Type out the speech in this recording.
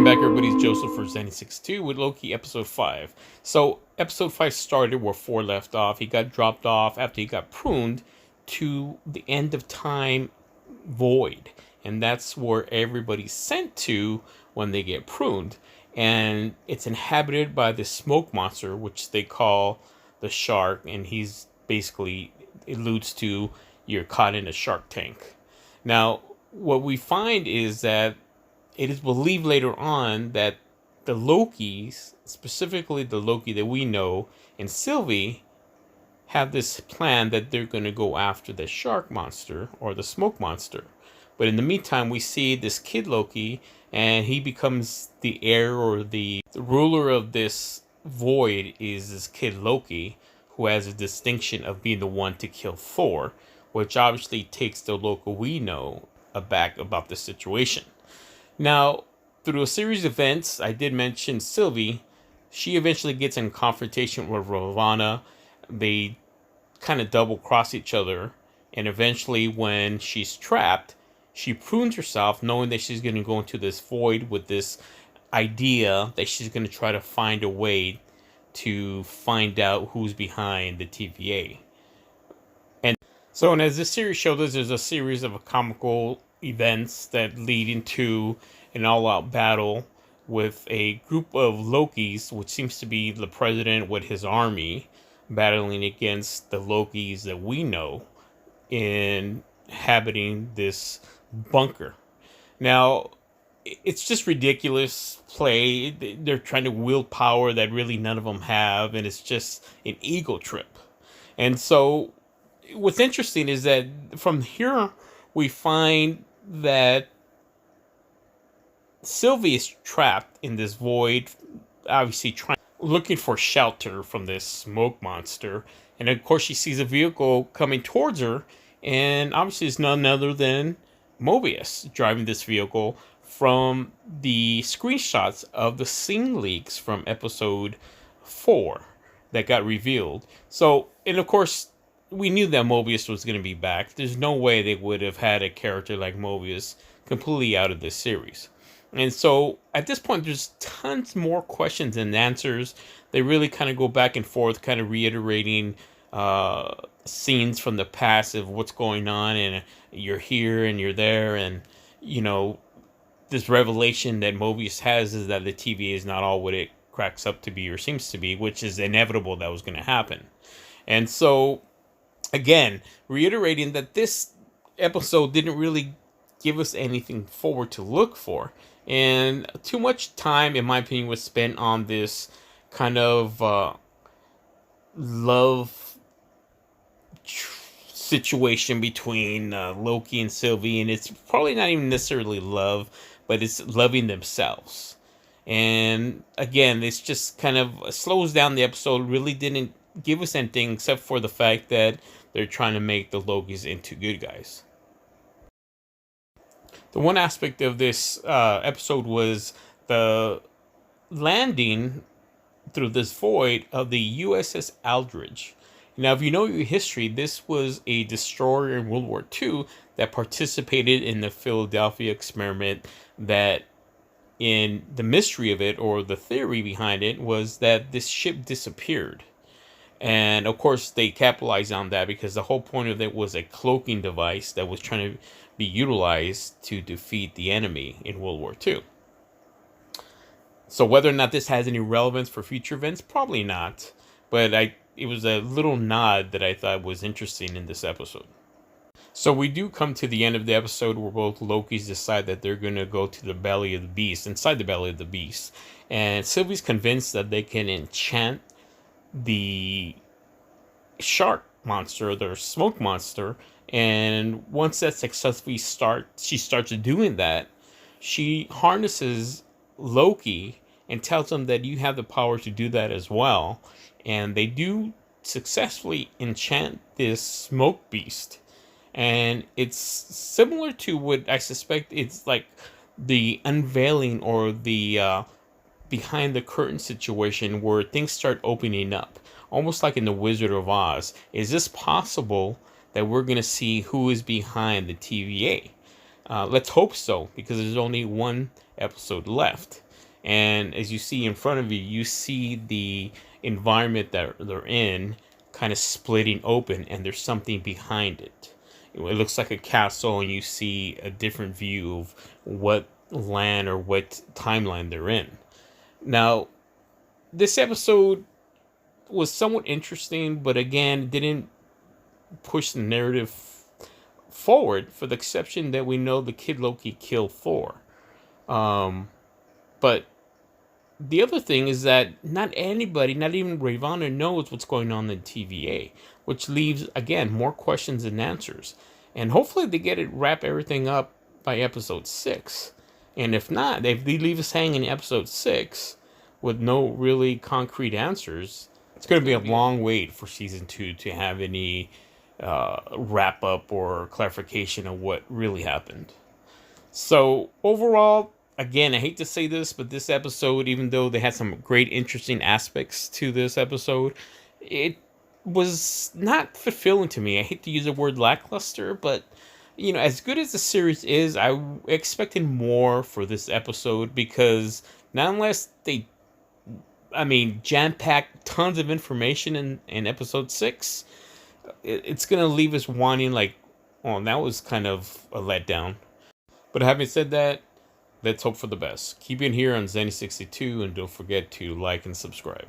back, everybody. It's Joseph for Zenny62 with Loki episode 5. So, episode 5 started where 4 left off. He got dropped off after he got pruned to the end of time void. And that's where everybody's sent to when they get pruned. And it's inhabited by this smoke monster, which they call the shark. And he's basically alludes to you're caught in a shark tank. Now, what we find is that it is believed later on that the Lokis, specifically the Loki that we know, and Sylvie, have this plan that they're going to go after the shark monster or the smoke monster. But in the meantime, we see this kid Loki, and he becomes the heir or the ruler of this void is this kid Loki, who has a distinction of being the one to kill Thor, which obviously takes the Loki we know aback about the situation. Now, through a series of events, I did mention Sylvie. She eventually gets in confrontation with Ravonna. They kind of double cross each other. And eventually, when she's trapped, she prunes herself, knowing that she's going to go into this void with this idea that she's going to try to find a way to find out who's behind the TVA. And as this series shows us, there's a series of comical events that lead into an all-out battle with a group of Lokis, which seems to be the president with his army, battling against the Lokis that we know inhabiting this bunker. Now, it's just ridiculous play. They're trying to wield power that really none of them have, and it's just an ego trip. And so what's interesting is that from here we find that Sylvie is trapped in this void, obviously looking for shelter from this smoke monster. And of course she sees a vehicle coming towards her, and obviously it's none other than Mobius driving this vehicle from the screenshots of the scene leaks from episode 4 that got revealed. So, and of course, we knew that Mobius was going to be back. There's no way they would have had a character like Mobius completely out of this series. And so at this point, there's tons more questions than answers. They really kind of go back and forth, kind of reiterating scenes from the past of what's going on, and you're here and you're there. And, you know, this revelation that Mobius has is that the TVA is not all what it cracks up to be or seems to be, which is inevitable that was going to happen. And so, again, reiterating that this episode didn't really give us anything forward to look for. And too much time, in my opinion, was spent on this kind of love situation between Loki and Sylvie. And it's probably not even necessarily love, but it's loving themselves. And again, it's just kind of slows down the episode. Really didn't give us anything except for the fact that they're trying to make the Lokis into good guys. The one aspect of this episode was the landing through this void of the USS Aldridge. Now, if you know your history, this was a destroyer in World War II that participated in the Philadelphia experiment. That, in the mystery of it, or the theory behind it, was that this ship disappeared. And of course, they capitalized on that because the whole point of it was a cloaking device that was trying to be utilized to defeat the enemy in World War II. So whether or not this has any relevance for future events, probably not. But it was a little nod that I thought was interesting in this episode. So we do come to the end of the episode where both Lokis decide that they're going to go to the belly of the beast, inside the belly of the beast. And Sylvie's convinced that they can enchant the shark monster, their smoke monster, and once that successfully she starts doing that, she harnesses Loki and tells him that you have the power to do that as well. And they do successfully enchant this smoke beast. And it's similar to what I suspect it's like the unveiling or the behind the curtain situation where things start opening up, almost like in The Wizard of Oz. Is this possible that we're going to see who is behind the TVA? Let's hope so, because there's only one episode left. And as you see in front of you, you see the environment that they're in kind of splitting open, and there's something behind it. It looks like a castle, and you see a different view of what land or what timeline they're in. Now, this episode was somewhat interesting, but again, didn't push the narrative forward, for the exception that we know the kid Loki killed Thor. But the other thing is that not anybody, not even Ravonna, knows what's going on in TVA, which leaves, again, more questions than answers. And hopefully they get it, wrap everything up by episode 6. And if not, if they leave us hanging in episode 6 with no really concrete answers, it's going to be a long wait for season 2 to have any wrap up or clarification of what really happened. So overall, again, I hate to say this, but this episode, even though they had some great, interesting aspects to this episode, it was not fulfilling to me. I hate to use the word lackluster, but as good as the series is, I expected more for this episode, because not unless they, jam-packed tons of information in episode 6, it's going to leave us wanting, like, oh, that was kind of a letdown. But having said that, let's hope for the best. Keep it here on Zenny62, and don't forget to like and subscribe.